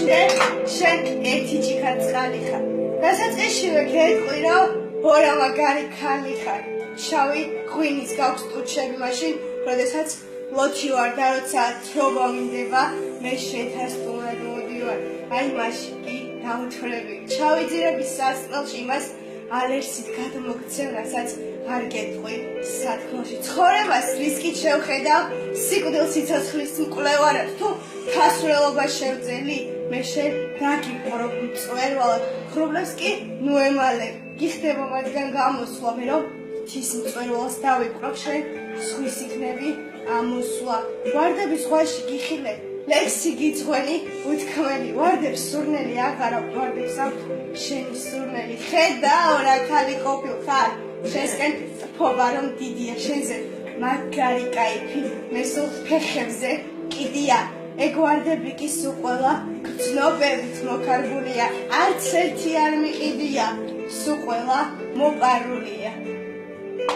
გაშინდე შენ ერთი ჭიქა წყალი ხარ დასაწყისშივე გეტყვი რომ ბორა მაგარი ქალი ხარ შავი ღვინის გაქვს ტუჩები მაშინ როდესაც ლოჩი ვარ და როცა თრობა მინდება მე შენთან სტუმრად მოდივარ აი მაშინ კი დავუთხრები ჩავიძირები სასწრაფში იმას ალერსით გადმოგცემ რასაც არ გეტყვი სათქმელში ცხოვრებას რისკით შევხედავ სიკვდილ სიცოცხლის მკვლევარად თუ ფასურელობა შევძელი მე შენ დაგიპყრობ მწვერვალად ხრობლებს კი ნუ ემალე გიხდება მათგან გამოსვლა მე რომ თის მწვერვალს დავიპყრობ შენ ზღვის იქნები ამოსვლა ვარდების ზღვაში გიხილე ლექსი გიძღვენი უთქმელი ვარდებს სურნელი აღარა ვარდებს აქვთ შენი სურნელი ხედაო რა ქალი ყოფილ ხარ შენსკენ ფობა რომ დიდია შენზე მაგარი кайფი მე სულ ფეხებზე კიდია ეგ ვარდები კი სულ ყველა გრძნობებით მოკარგულია არც ერთი არ მიყიდია სულ ყველა მოპარულია